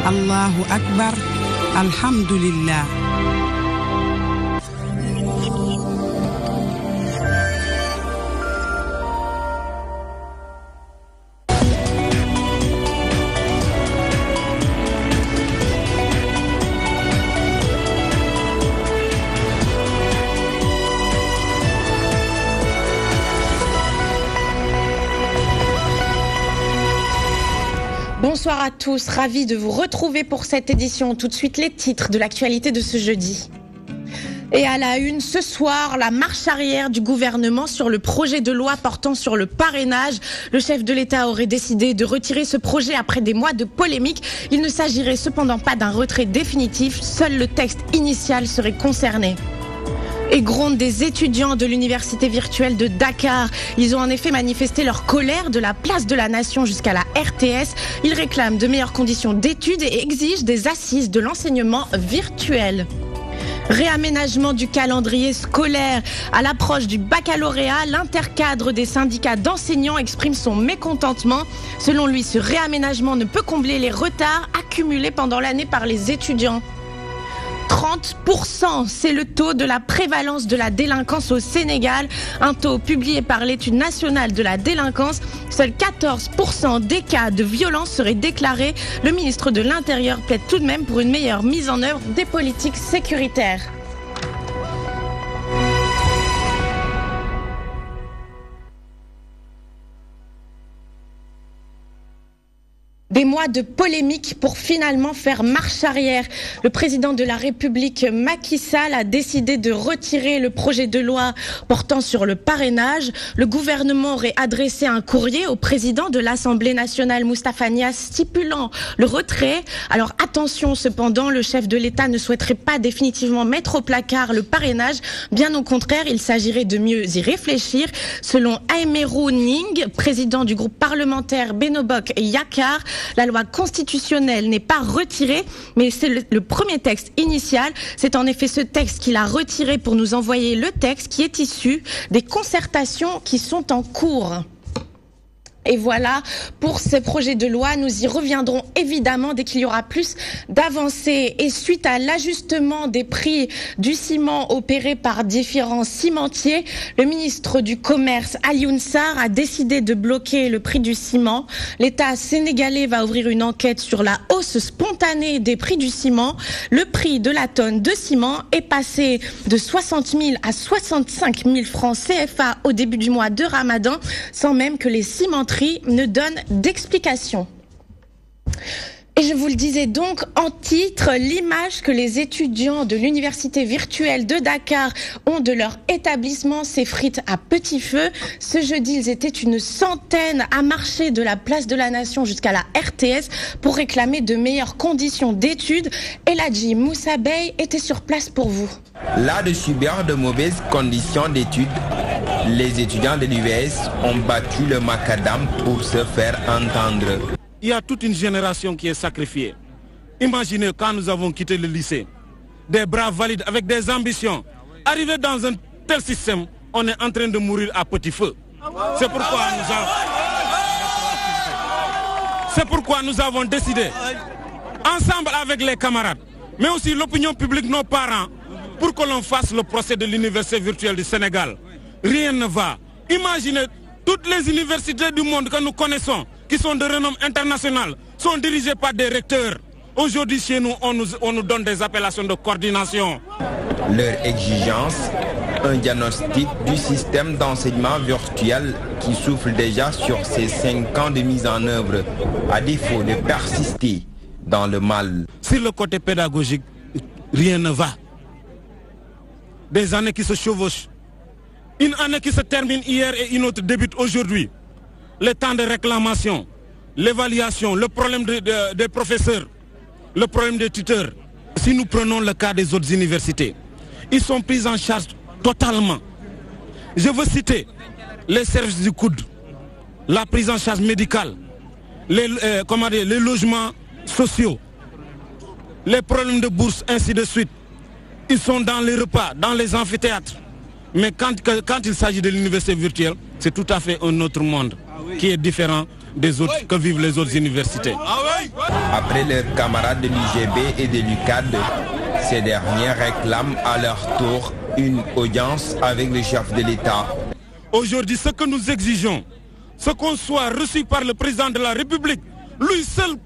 Allahu Akbar, Alhamdulillah. Bonsoir à tous, ravi de vous retrouver pour cette édition. Tout de suite les titres de l'actualité de ce jeudi. Et à la une, ce soir, la marche arrière du gouvernement sur le projet de loi portant sur le parrainage. Le chef de l'État aurait décidé de retirer ce projet après des mois de polémique. Il ne s'agirait cependant pas d'un retrait définitif, seul le texte initial serait concerné. Et gronde des étudiants de l'université virtuelle de Dakar. Ils ont en effet manifesté leur colère de la place de la nation jusqu'à la RTS. Ils réclament de meilleures conditions d'études et exigent des assises de l'enseignement virtuel. Réaménagement du calendrier scolaire. À l'approche du baccalauréat, l'intercadre des syndicats d'enseignants exprime son mécontentement. Selon lui, ce réaménagement ne peut combler les retards accumulés pendant l'année par les étudiants. 30%, c'est le taux de la prévalence de la délinquance au Sénégal. Un taux publié par l'étude nationale de la délinquance. Seuls 14% des cas de violence seraient déclarés. Le ministre de l'Intérieur plaide tout de même pour une meilleure mise en œuvre des politiques sécuritaires. Des mois de polémique pour finalement faire marche arrière. Le président de la République, Macky Sall, a décidé de retirer le projet de loi portant sur le parrainage. Le gouvernement aurait adressé un courrier au président de l'Assemblée nationale, Moustapha Niasse, stipulant le retrait. Alors attention cependant, le chef de l'État ne souhaiterait pas définitivement mettre au placard le parrainage. Bien au contraire, il s'agirait de mieux y réfléchir. Selon Aïmerou Ning, président du groupe parlementaire Benobok Yakar, la loi constitutionnelle n'est pas retirée, mais c'est le premier texte initial. C'est en effet ce texte qu'il a retiré pour nous envoyer le texte qui est issu des concertations qui sont en cours. Et voilà, pour ce projet de loi, nous y reviendrons évidemment dès qu'il y aura plus d'avancées. Et suite à l'ajustement des prix du ciment opéré par différents cimentiers, le ministre du Commerce, Alioune Sarr, a décidé de bloquer le prix du ciment. L'État sénégalais va ouvrir une enquête sur la hausse spontanée des prix du ciment. Le prix de la tonne de ciment est passé de 60 000 à 65 000 francs CFA au début du mois de Ramadan, sans même que les cimenteries ne donne d'explication. Et je vous le disais donc en titre, l'image que les étudiants de l'université virtuelle de Dakar ont de leur établissement s'effrite à petit feu. Ce jeudi, ils étaient une centaine à marcher de la place de la Nation jusqu'à la RTS pour réclamer de meilleures conditions d'études. Eladji Moussa Bey était sur place pour vous. Là de subir de mauvaises conditions d'études, les étudiants de l'UVS ont battu le macadam pour se faire entendre. Il y a toute une génération qui est sacrifiée. Imaginez quand nous avons quitté le lycée, des bras valides avec des ambitions. Arrivé dans un tel système, on est en train de mourir à petit feu. C'est pourquoi nous avons décidé, ensemble avec les camarades, mais aussi l'opinion publique, nos parents, pour que l'on fasse le procès de l'université virtuelle du Sénégal. Rien ne va. Imaginez toutes les universités du monde que nous connaissons, qui sont de renom international, sont dirigées par des recteurs. Aujourd'hui, chez nous, on nous donne des appellations de coordination. Leur exigence, un diagnostic du système d'enseignement virtuel qui souffle déjà sur ces 5 ans de mise en œuvre, à défaut de persister dans le mal. Sur le côté pédagogique, rien ne va. Des années qui se chevauchent. Une année qui se termine hier et une autre débute aujourd'hui. Le temps de réclamation, l'évaluation, le problème des professeurs, le problème des tuteurs. Si nous prenons le cas des autres universités, ils sont pris en charge totalement. Je veux citer les services du coude, la prise en charge médicale, les logements sociaux, les problèmes de bourse, ainsi de suite. Ils sont dans les repas, dans les amphithéâtres. Mais quand il s'agit de l'université virtuelle, c'est tout à fait un autre monde qui est différent que vivent les autres universités. Après leurs camarades de l'UGB et de l'UCAD, ces derniers réclament à leur tour une audience avec le chef de l'État. Aujourd'hui, ce que nous exigeons, c'est qu'on soit reçu par le président de la République. Lui seul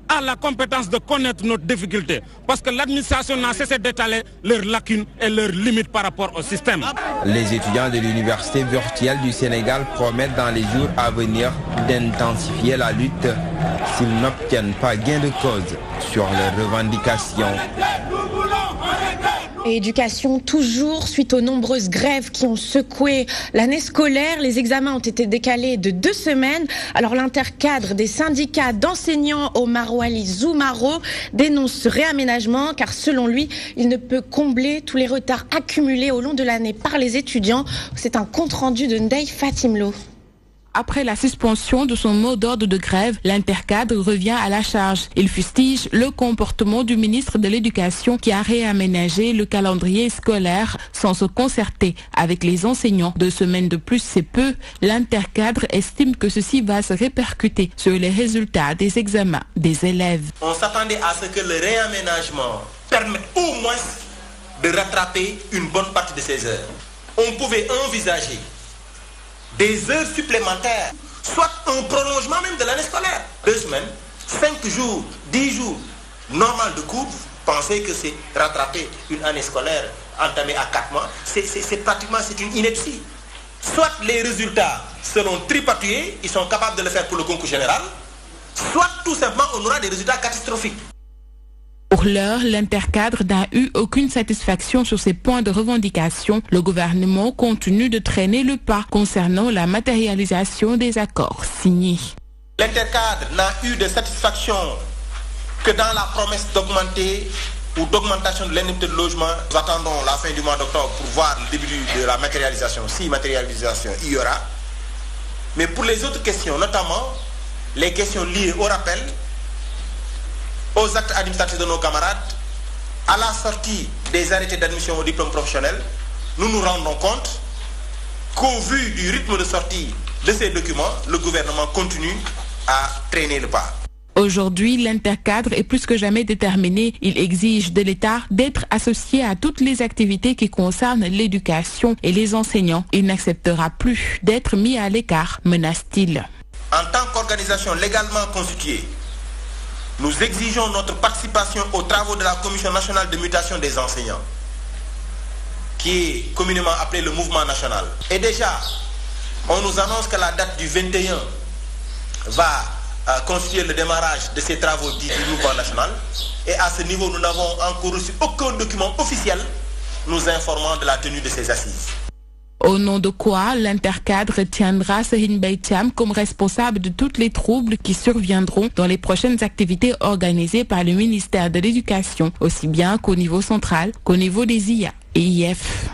a la compétence de connaître notre difficulté. Parce que l'administration n'a cessé d'étaler leurs lacunes et leurs limites par rapport au système. Les étudiants de l'Université virtuelle du Sénégal promettent dans les jours à venir d'intensifier la lutte s'ils n'obtiennent pas gain de cause sur leurs revendications. Et éducation toujours, suite aux nombreuses grèves qui ont secoué l'année scolaire, les examens ont été décalés de 2 semaines. Alors l'intercadre des syndicats d'enseignants Omar Wali Zoumaro dénonce ce réaménagement car selon lui, il ne peut combler tous les retards accumulés au long de l'année par les étudiants. C'est un compte-rendu de Ndeye Fatimlo. Après la suspension de son mot d'ordre de grève, l'intercadre revient à la charge. Il fustige le comportement du ministre de l'Éducation qui a réaménagé le calendrier scolaire sans se concerter avec les enseignants. 2 semaines de plus, c'est peu. L'intercadre estime que ceci va se répercuter sur les résultats des examens des élèves. On s'attendait à ce que le réaménagement permette au moins de rattraper une bonne partie de ces heures. On pouvait envisager des heures supplémentaires, soit un prolongement même de l'année scolaire. 2 semaines, 5 jours, 10 jours, normal de cours, pensez que c'est rattraper une année scolaire entamée à 4 mois, c'est pratiquement une ineptie. Soit les résultats seront tripatouillés, ils sont capables de le faire pour le concours général, soit tout simplement on aura des résultats catastrophiques. Pour l'heure, l'intercadre n'a eu aucune satisfaction sur ces points de revendication. Le gouvernement continue de traîner le pas concernant la matérialisation des accords signés. L'intercadre n'a eu de satisfaction que dans la promesse d'augmenter ou d'augmentation de l'indemnité de logement. Nous attendons la fin du mois d'octobre pour voir le début de la matérialisation, si matérialisation il y aura. Mais pour les autres questions, notamment les questions liées au rappel, aux actes administratifs de nos camarades, à la sortie des arrêtés d'admission au diplôme professionnel, nous nous rendons compte qu'au vu du rythme de sortie de ces documents, le gouvernement continue à traîner le pas. Aujourd'hui, l'intercadre est plus que jamais déterminé. Il exige de l'État d'être associé à toutes les activités qui concernent l'éducation et les enseignants. Il n'acceptera plus d'être mis à l'écart, menace-t-il. En tant qu'organisation légalement constituée, nous exigeons notre participation aux travaux de la Commission nationale de mutation des enseignants, qui est communément appelé le mouvement national. Et déjà, on nous annonce que la date du 21 va constituer le démarrage de ces travaux dits du mouvement national. Et à ce niveau, nous n'avons encore reçu aucun document officiel nous informant de la tenue de ces assises. Au nom de quoi l'intercadre tiendra Serigne Mbaye Thiam comme responsable de tous les troubles qui surviendront dans les prochaines activités organisées par le ministère de l'Éducation, aussi bien qu'au niveau central qu'au niveau des IA et IF.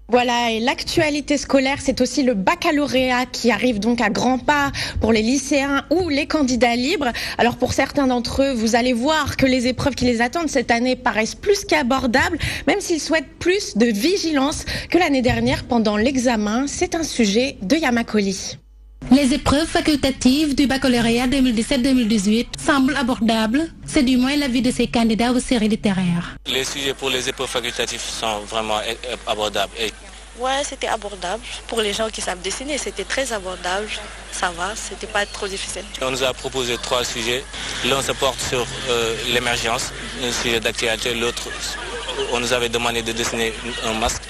Voilà, et l'actualité scolaire, c'est aussi le baccalauréat qui arrive donc à grands pas pour les lycéens ou les candidats libres. Alors pour certains d'entre eux, vous allez voir que les épreuves qui les attendent cette année paraissent plus qu'abordables, même s'ils souhaitent plus de vigilance que l'année dernière pendant l'examen. C'est un sujet de Yamakoli. Les épreuves facultatives du baccalauréat 2017-2018 semblent abordables. C'est du moins l'avis de ces candidats aux séries littéraires. Les sujets pour les épreuves facultatives sont vraiment abordables. Ouais, c'était abordable. Pour les gens qui savent dessiner, c'était très abordable. Ça va, c'était pas trop difficile. On nous a proposé 3 sujets. L'un se porte sur l'émergence, un sujet d'actualité. L'autre, on nous avait demandé de dessiner un masque.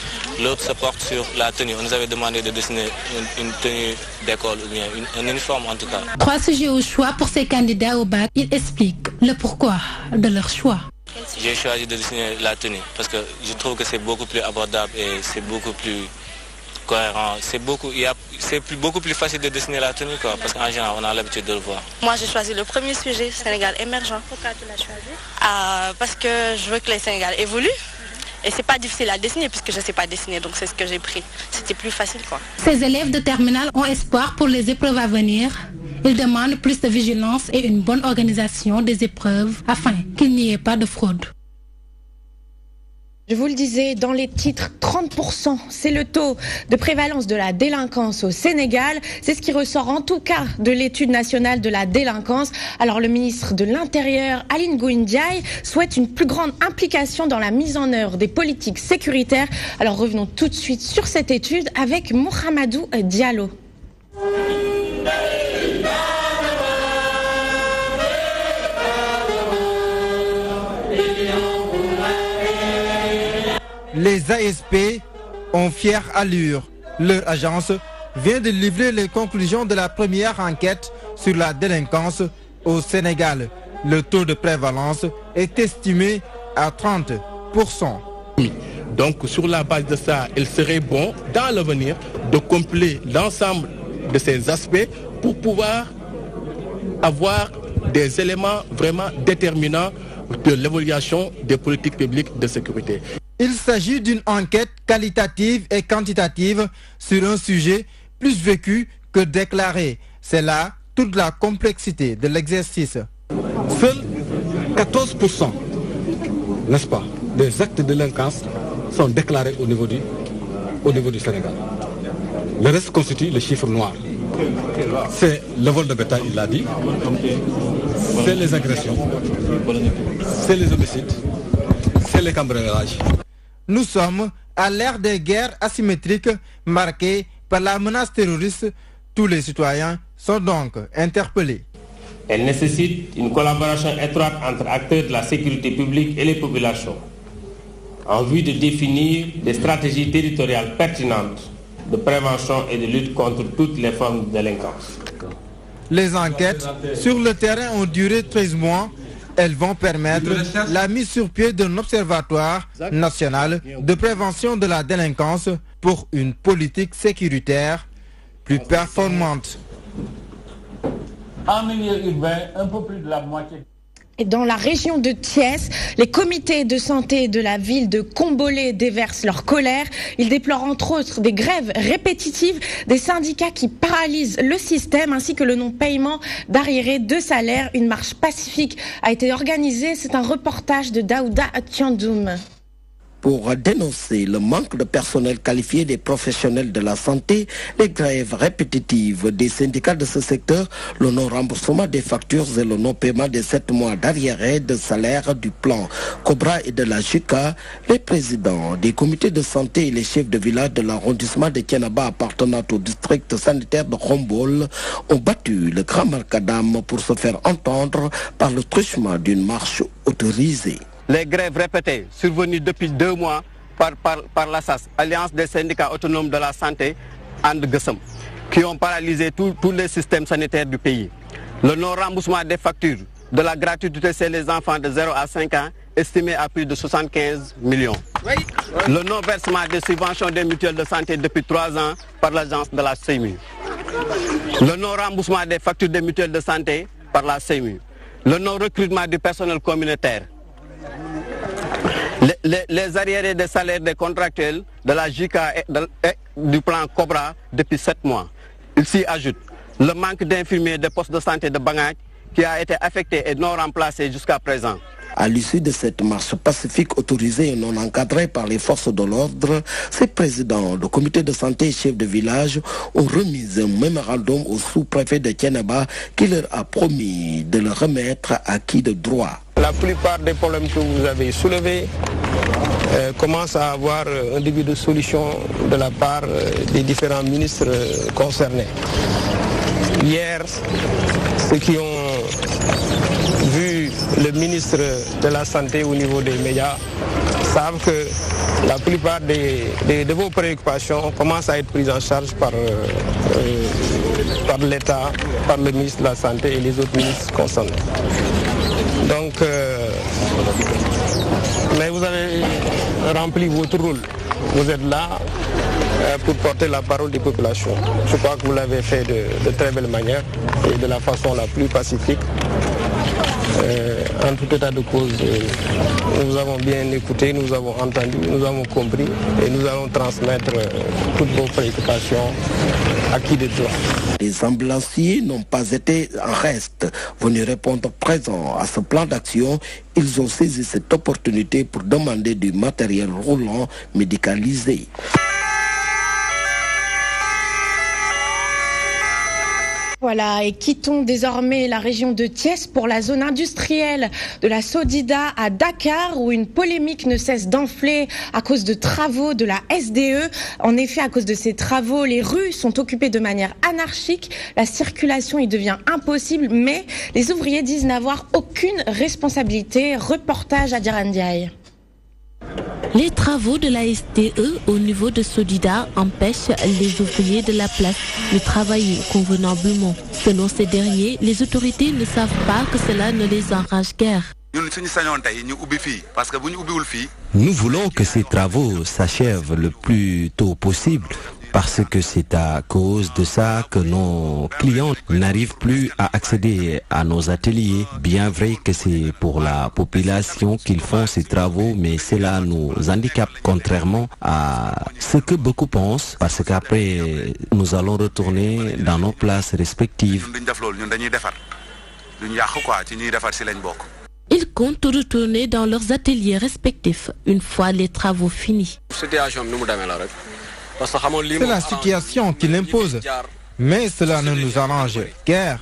L'autre se porte sur la tenue. On nous avait demandé de dessiner une tenue d'école, ou bien un uniforme en tout cas. 3 sujets au choix pour ces candidats au bac. Ils expliquent le pourquoi de leur choix. J'ai choisi de dessiner la tenue parce que je trouve que c'est beaucoup plus abordable et c'est beaucoup plus cohérent. C'est beaucoup plus facile de dessiner la tenue parce qu'en général on a l'habitude de le voir. Moi j'ai choisi le premier sujet, Sénégal émergent. Pourquoi tu l'as choisi? Parce que je veux que le Sénégal évolue. Et c'est pas difficile à dessiner puisque je sais pas dessiner, donc c'est ce que j'ai pris. C'était plus facile quoi. Ces élèves de terminale ont espoir pour les épreuves à venir. Ils demandent plus de vigilance et une bonne organisation des épreuves afin qu'il n'y ait pas de fraude. Je vous le disais, dans les titres, 30%, c'est le taux de prévalence de la délinquance au Sénégal. C'est ce qui ressort en tout cas de l'étude nationale de la délinquance. Alors le ministre de l'Intérieur, Aly Ngouille Ndiaye, souhaite une plus grande implication dans la mise en œuvre des politiques sécuritaires. Alors revenons tout de suite sur cette étude avec Mohamedou Diallo. Les ASP ont fière allure. Leur agence vient de livrer les conclusions de la première enquête sur la délinquance au Sénégal. Le taux de prévalence est estimé à 30%. Donc sur la base de ça, il serait bon dans l'avenir de compléter l'ensemble de ces aspects pour pouvoir avoir des éléments vraiment déterminants de l'évaluation des politiques publiques de sécurité. Il s'agit d'une enquête qualitative et quantitative sur un sujet plus vécu que déclaré. C'est là toute la complexité de l'exercice. Seuls 14%, n'est-ce pas, des actes de délinquance sont déclarés au niveau du Sénégal. Le reste constitue le chiffre noir. C'est le vol de bétail, il l'a dit. C'est les agressions. C'est les homicides. C'est les cambriolages. Nous sommes à l'ère des guerres asymétriques marquées par la menace terroriste. Tous les citoyens sont donc interpellés. Elle nécessite une collaboration étroite entre acteurs de la sécurité publique et les populations, en vue de définir des stratégies territoriales pertinentes de prévention et de lutte contre toutes les formes de délinquance. Les enquêtes sur le terrain ont duré 13 mois. Elles vont permettre la mise sur pied d'un observatoire national de prévention de la délinquance pour une politique sécuritaire plus performante. En milieu urbain, un peu plus de la moitié. Et dans la région de Thiès, les comités de santé de la ville de Combolé déversent leur colère. Ils déplorent entre autres des grèves répétitives, des syndicats qui paralysent le système ainsi que le non-paiement d'arriérés de salaire. Une marche pacifique a été organisée. C'est un reportage de Daouda Tiandoum. Pour dénoncer le manque de personnel qualifié des professionnels de la santé, les grèves répétitives des syndicats de ce secteur, le non-remboursement des factures et le non-paiement des 7 mois d'arriérés de salaire du plan Cobra et de la JICA, les présidents des comités de santé et les chefs de village de l'arrondissement de Thiénaba appartenant au district sanitaire de Khombole ont battu le grand macadam pour se faire entendre par le truchement d'une marche autorisée. Les grèves répétées survenues depuis 2 mois par l'ASAS, Alliance des syndicats autonomes de la santé, And Guessam, qui ont paralysé tous les systèmes sanitaires du pays. Le non-remboursement des factures de la gratuité chez les enfants de 0 à 5 ans, estimé à plus de 75 millions. Le non-versement des subventions des mutuelles de santé depuis 3 ans par l'agence de la CMU. Le non-remboursement des factures des mutuelles de santé par la CMU. Le non-recrutement du personnel communautaire. Les arriérés des salaires des contractuels de la JICA et du plan Cobra depuis 7 mois. Il s'y ajoute le manque d'infirmiers des postes de santé de Bangak qui a été affecté et non remplacé jusqu'à présent. À l'issue de cette marche pacifique autorisée et non encadrée par les forces de l'ordre, ces présidents de comité de santé et chefs de village ont remis un mémorandum au sous-préfet de Thiénaba qui leur a promis de le remettre acquis de droit. La plupart des problèmes que vous avez soulevés commencent à avoir un début de solution de la part des différents ministres concernés. Hier, ceux qui ont vu le ministre de la Santé au niveau des médias savent que la plupart de vos préoccupations commencent à être prises en charge par l'État, par le ministre de la Santé et les autres ministres concernés. Donc, mais vous avez rempli votre rôle. Vous êtes là pour porter la parole des populations. Je crois que vous l'avez fait de très belle manière et de la façon la plus pacifique. En tout état de cause, nous avons bien écouté, nous avons entendu, nous avons compris et nous allons transmettre toutes vos préoccupations acquis de droit. Les ambulanciers n'ont pas été en reste. Venus répondre présents à ce plan d'action, ils ont saisi cette opportunité pour demander du matériel roulant médicalisé. Voilà, et quittons désormais la région de Thiès pour la zone industrielle de la Sodida à Dakar, où une polémique ne cesse d'enfler à cause de travaux de la SDE. En effet, à cause de ces travaux, les rues sont occupées de manière anarchique, la circulation y devient impossible, mais les ouvriers disent n'avoir aucune responsabilité. Reportage à Diarandiaï. Les travaux de la SDE au niveau de Sodida empêchent les ouvriers de la place de travailler convenablement. Selon ces derniers, les autorités ne savent pas que cela ne les enrage guère. Nous voulons que ces travaux s'achèvent le plus tôt possible, parce que c'est à cause de ça que nos clients n'arrivent plus à accéder à nos ateliers. Bien vrai que c'est pour la population qu'ils font ces travaux, mais cela nous handicape, contrairement à ce que beaucoup pensent, parce qu'après nous allons retourner dans nos places respectives. Ils comptent retourner dans leurs ateliers respectifs une fois les travaux finis. C'est la situation qui l'impose, mais cela ne nous arrange guère.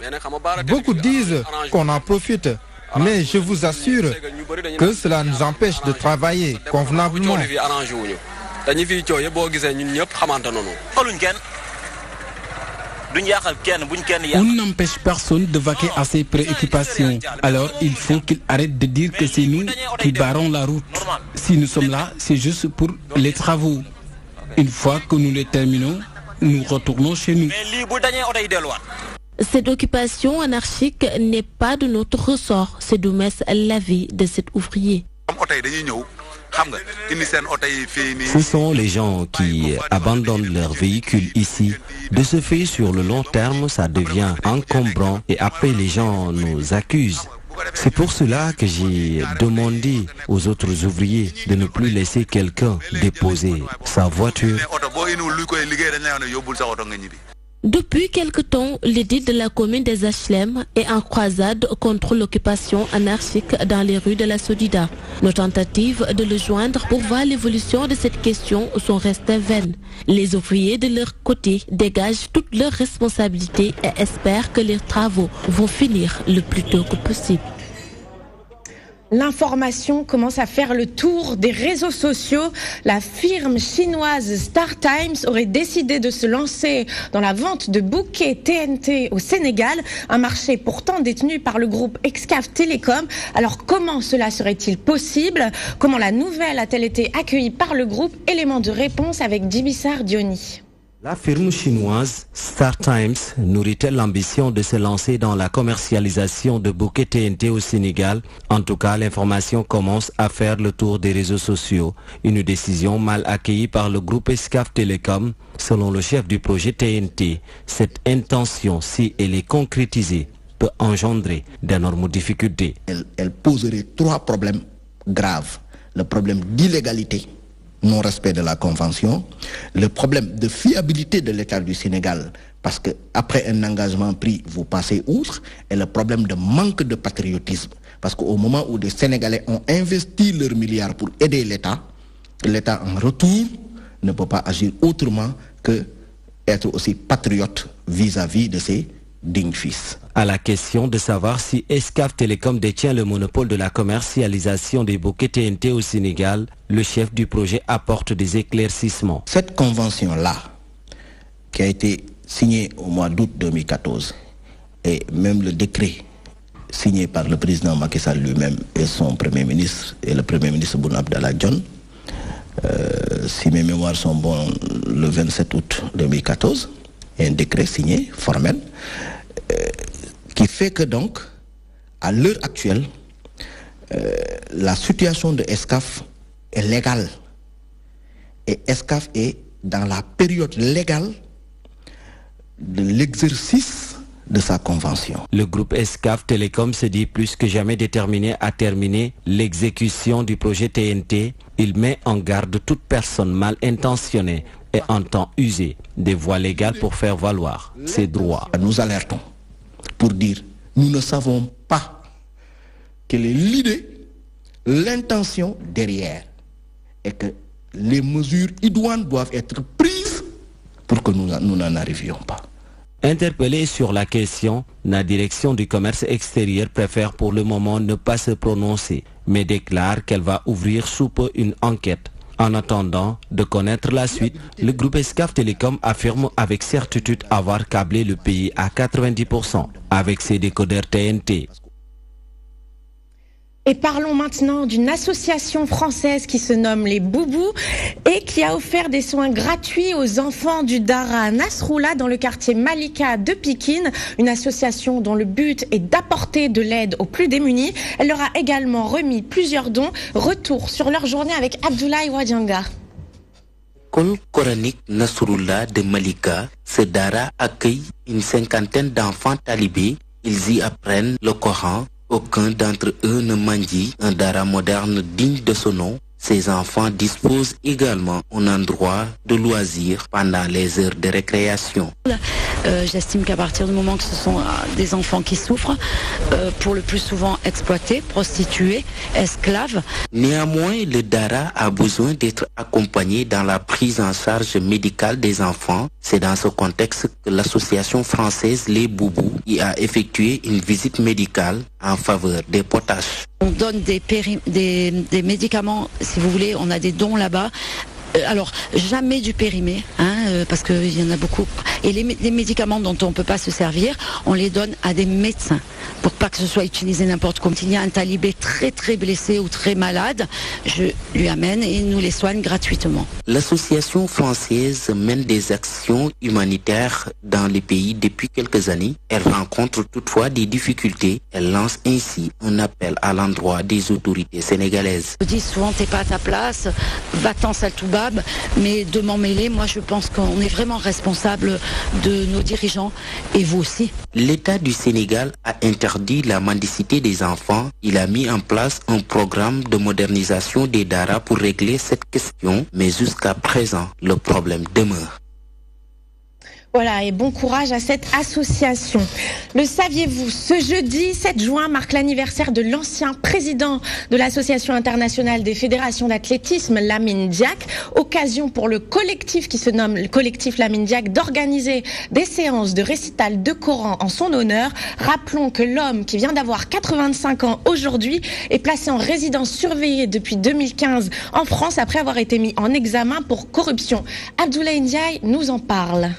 Beaucoup disent qu'on en profite, mais je vous assure que cela nous empêche de travailler convenablement. On n'empêche personne de vaquer à ses préoccupations. Alors il faut qu'il arrête de dire que c'est nous qui barrons la route. Si nous sommes là, c'est juste pour les travaux. Une fois que nous les terminons, nous retournons chez nous. Cette occupation anarchique n'est pas de notre ressort, c'est Doumès l'avis de cet ouvrier. Ce sont les gens qui abandonnent leurs véhicules ici. De ce fait, sur le long terme, ça devient encombrant et après les gens nous accusent. C'est pour cela que j'ai demandé aux autres ouvriers de ne plus laisser quelqu'un déposer sa voiture. Depuis quelque temps, l'édit de la commune des HLM est en croisade contre l'occupation anarchique dans les rues de la Sodida. Nos tentatives de le joindre pour voir l'évolution de cette question sont restées vaines. Les ouvriers de leur côté dégagent toutes leurs responsabilités et espèrent que les travaux vont finir le plus tôt que possible. L'information commence à faire le tour des réseaux sociaux. La firme chinoise StarTimes aurait décidé de se lancer dans la vente de bouquets TNT au Sénégal, un marché pourtant détenu par le groupe Excaf Télécom. Alors comment cela serait-il possible? Comment la nouvelle a-t-elle été accueillie par le groupe? Élément de réponse avec Djibissar Dioni. La firme chinoise StarTimes nourrit-elle l'ambition de se lancer dans la commercialisation de bouquets TNT au Sénégal? En tout cas, l'information commence à faire le tour des réseaux sociaux. Une décision mal accueillie par le groupe Excaf Télécom. Selon le chef du projet TNT, cette intention, si elle est concrétisée, peut engendrer d'énormes difficultés. Elle poserait trois problèmes graves. Le problème d'illégalité, non-respect de la Convention, le problème de fiabilité de l'État du Sénégal, parce qu'après un engagement pris, vous passez outre, et le problème de manque de patriotisme, parce qu'au moment où des Sénégalais ont investi leurs milliards pour aider l'État, l'État en retour ne peut pas agir autrement que être aussi patriote vis-à-vis de ses dignes fils. À la question de savoir si Excaf Télécom détient le monopole de la commercialisation des bouquets TNT au Sénégal, le chef du projet apporte des éclaircissements. Cette convention-là, qui a été signée au mois d'août 2014, et même le décret signé par le président Macky Sall lui-même et son premier ministre, et le premier ministre Boun Abdallah Dionne, si mes mémoires sont bonnes, le 27 août 2014, un décret signé, formel, qui fait que donc, à l'heure actuelle, la situation de Excaf est légale. Et Excaf est dans la période légale de l'exercice de sa convention. Le groupe Excaf Télécom se dit plus que jamais déterminé à terminer l'exécution du projet TNT. Il met en garde toute personne mal intentionnée et entend user des voies légales pour faire valoir ses droits. Nous alertons pour dire nous ne savons pas quelle est l'idée, l'intention derrière et que les mesures idoines doivent être prises pour que nous n'en arrivions pas. Interpellé sur la question, la direction du commerce extérieur préfère pour le moment ne pas se prononcer, mais déclare qu'elle va ouvrir sous peu une enquête. En attendant de connaître la suite, le groupe Excaf Télécom affirme avec certitude avoir câblé le pays à 90% avec ses décodeurs TNT. Et parlons maintenant d'une association française qui se nomme les Boubous et qui a offert des soins gratuits aux enfants du Dara Nasrullah dans le quartier Malika de Pikine, une association dont le but est d'apporter de l'aide aux plus démunis. Elle leur a également remis plusieurs dons. Retour sur leur journée avec Abdoulaye Wadianga. École coranique Nasrullah de Malika, ce Dara accueille une cinquantaine d'enfants talibés. Ils y apprennent le Coran. Aucun d'entre eux ne mendie, un Dara moderne digne de ce nom. Ces enfants disposent également d'un endroit de loisirs pendant les heures de récréation. J'estime qu'à partir du moment que ce sont des enfants qui souffrent, pour le plus souvent exploités, prostitués, esclaves. Néanmoins, le Dara a besoin d'être accompagné dans la prise en charge médicale des enfants. C'est dans ce contexte que l'association française Les Boubous y a effectué une visite médicale en faveur des potaches. On donne des médicaments, si vous voulez, on a des dons là-bas. Alors, jamais du périmé, parce qu'il y en a beaucoup. Et les médicaments dont on ne peut pas se servir, on les donne à des médecins, pour pas que ce soit utilisé n'importe comment. S'il y a un talibé très très blessé ou très malade, je lui amène et il nous les soigne gratuitement. L'association française mène des actions humanitaires dans les pays depuis quelques années. Elle rencontre toutefois des difficultés. Elle lance ainsi un appel à l'endroit des autorités sénégalaises. Je dis souvent, t'es pas à ta place, va-t'en sale tout bas. Mais de m'en mêler, moi je pense qu'on est vraiment responsable de nos dirigeants et vous aussi. L'État du Sénégal a interdit la mendicité des enfants. Il a mis en place un programme de modernisation des Dara pour régler cette question, mais jusqu'à présent, le problème demeure. Voilà, et bon courage à cette association. Le saviez-vous, ce jeudi 7 juin marque l'anniversaire de l'ancien président de l'Association internationale des fédérations d'athlétisme, Lamine Diack. Occasion pour le collectif qui se nomme le collectif Lamine Diack d'organiser des séances de récital de Coran en son honneur. Rappelons que l'homme qui vient d'avoir 85 ans aujourd'hui est placé en résidence surveillée depuis 2015 en France après avoir été mis en examen pour corruption. Abdoulaye Ndiaye nous en parle.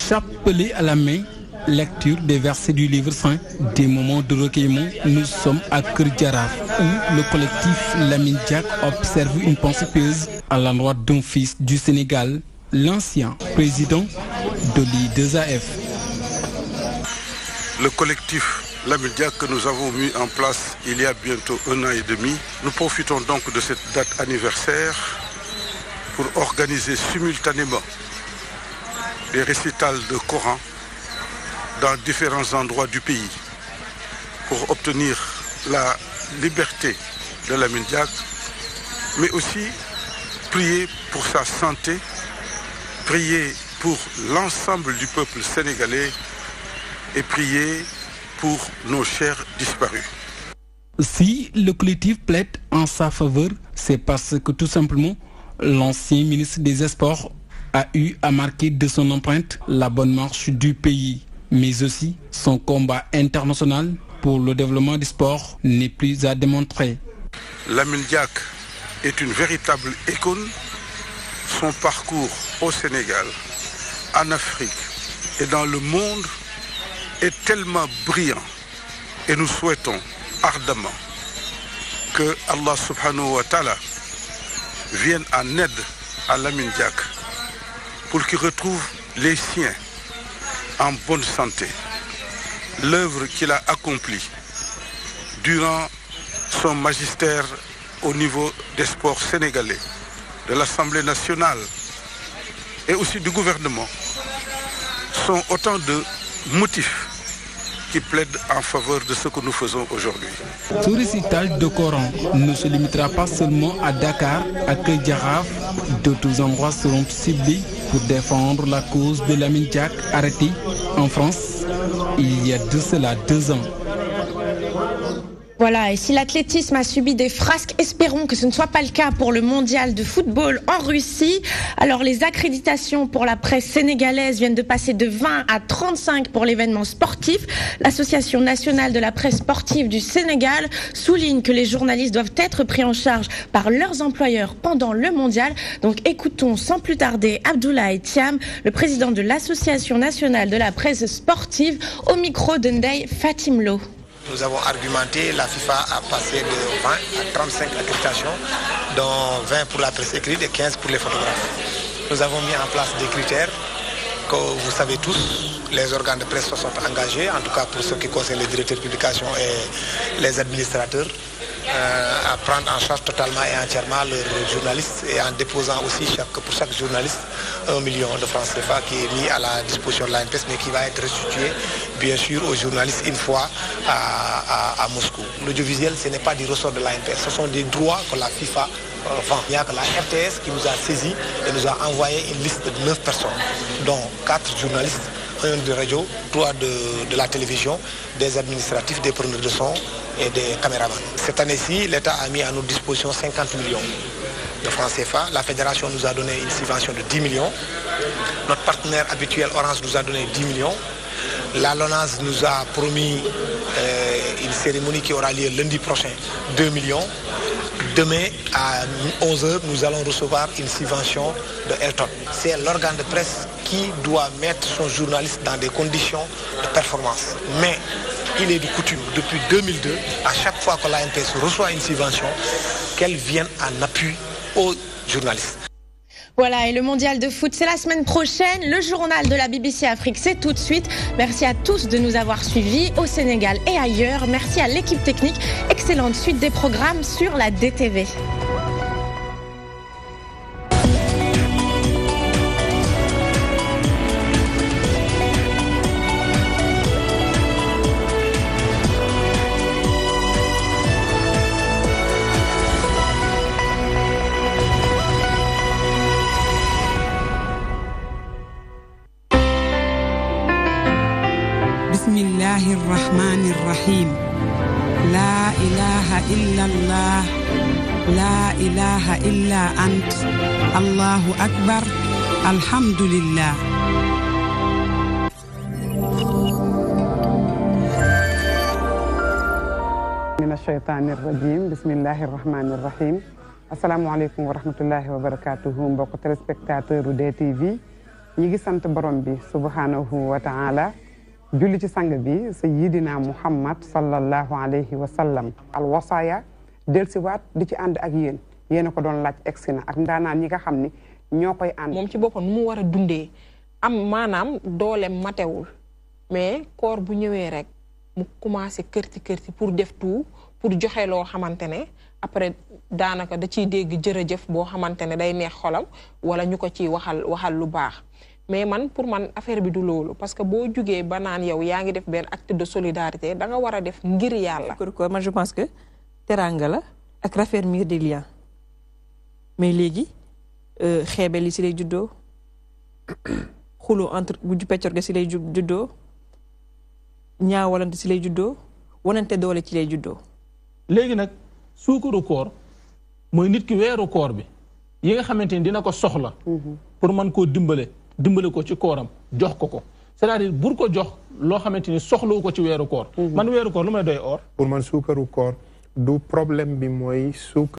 Chapelet à la main, lecture des versets du livre saint, des moments de recueillement. Nous sommes à Kerdiaraf, où le collectif Lamine Diack observe une pensée pieuse à l'endroit d'un fils du Sénégal, l'ancien président de l'I2AF. Le collectif Lamine Diack que nous avons mis en place il y a bientôt 1 an et demi, nous profitons donc de cette date anniversaire pour organiser simultanément des récitals de Coran dans différents endroits du pays pour obtenir la liberté de Lamine Diack, mais aussi prier pour sa santé, prier pour l'ensemble du peuple sénégalais et prier pour nos chers disparus. Si le collectif plaide en sa faveur, c'est parce que tout simplement l'ancien ministre des Sports a eu à marquer de son empreinte la bonne marche du pays, mais aussi son combat international pour le développement du sport n'est plus à démontrer. Lamine Diack est une véritable icône. Son parcours au Sénégal, en Afrique et dans le monde est tellement brillant et nous souhaitons ardemment que Allah subhanahu wa ta'ala vienne en aide à Lamine Diack pour qu'il retrouve les siens en bonne santé. L'œuvre qu'il a accomplie durant son magistère au niveau des sports sénégalais, de l'Assemblée nationale et aussi du gouvernement sont autant de motifs qui plaide en faveur de ce que nous faisons aujourd'hui. Ce récital de Coran ne se limitera pas seulement à Dakar, à Kedjaraf. D'autres endroits seront ciblés pour défendre la cause de Lamine Diack, arrêté en France il y a de cela 2 ans. Voilà, et si l'athlétisme a subi des frasques, espérons que ce ne soit pas le cas pour le mondial de football en Russie. Alors les accréditations pour la presse sénégalaise viennent de passer de 20 à 35 pour l'événement sportif. L'Association nationale de la presse sportive du Sénégal souligne que les journalistes doivent être pris en charge par leurs employeurs pendant le mondial. Donc écoutons sans plus tarder Abdoulaye Thiam, le président de l'Association nationale de la presse sportive, au micro de Ndeye Fatim Lo. Nous avons argumenté, la FIFA a passé de 20 à 35 accréditations, dont 20 pour la presse écrite et 15 pour les photographes. Nous avons mis en place des critères que vous savez tous, les organes de presse se sont engagés, en tout cas pour ce qui concerne les directeurs de publication et les administrateurs, à prendre en charge totalement et entièrement leurs journalistes et en déposant aussi pour chaque journaliste 1 million de francs CFA qui est mis à la disposition de l'ANPES mais qui va être restitué bien sûr aux journalistes une fois à Moscou. L'audiovisuel, ce n'est pas du ressort de l'ANPES, ce sont des droits que la FIFA vend. Il n'y a que la RTS qui nous a saisis et nous a envoyé une liste de 9 personnes, dont 4 journalistes, 1 de radio, 3 de la télévision, des administratifs, des preneurs de son et des caméramans. Cette année-ci, l'État a mis à notre disposition 50 millions de francs CFA. La fédération nous a donné une subvention de 10 millions. Notre partenaire habituel Orange nous a donné 10 millions. La LONASE nous a promis une cérémonie qui aura lieu lundi prochain, 2 millions. Demain, à 11h, nous allons recevoir une subvention de Elton. C'est l'organe de presse qui doit mettre son journaliste dans des conditions de performance. Mais il est de coutume, depuis 2002, à chaque fois que l'ANPS reçoit une subvention, qu'elle vienne en appui aux journalistes. Voilà, et le mondial de foot, c'est la semaine prochaine. Le journal de la BBC Afrique, c'est tout de suite. Merci à tous de nous avoir suivis au Sénégal et ailleurs. Merci à l'équipe technique. Excellente suite des programmes sur la DTV. الرحمن الرحيم لا إله إلا الله لا إله إلا أنت الله أكبر الحمد لله من الشيطان الرجيم بسم الله الرحمن الرحيم السلام عليكم ورحمة الله وبركاته mbokk téléspectateur DTV ñi ngi sant borom bi subhanahu wa ta'ala julli ci sang bi sayyidina Muhammad sallallahu alayhi wa sallam al wasaya delsiwaat di ci ànd ak yéen yéena ko doon laaj egsi na ak ndaanaan ñi nga xam ni ñoo koy ànd moom ci boppam mu war a dundee am maanaam doole matewul mais koor bu ñëwee rek mu commencé kërti pour def tout pour joxe loo xamante ne après daanaka da ciy dégg jërëjëf boo xamante ne day neex xolam wala ñu ko ciy waxal lu baax mais man pour man affaire bi du loolu parce que boo jugee ba naan yow yaa ngi def benn acte de solidarité da nga war a def ngir yàlla. man je pense que teranga la ak raffermir des liens mais léegi xeebel yi si lay juddoo xuloo entre bu peccor ga si lay juddoo ñaawalante si lay juddoo wanante doole ci lay juddoo. léegi nag suukaru koor mooy nit ki weeru koor bi yi nga xamante ni dina ko soxla. pour mën koo dimbale ko ci kooram jox ko c'est-à-dire bur ko jox loo xamante ni soxlawu ko ci weeru koor. man weeru koor lu may doy or. pour man suukaru koor du problème bi mooy suukar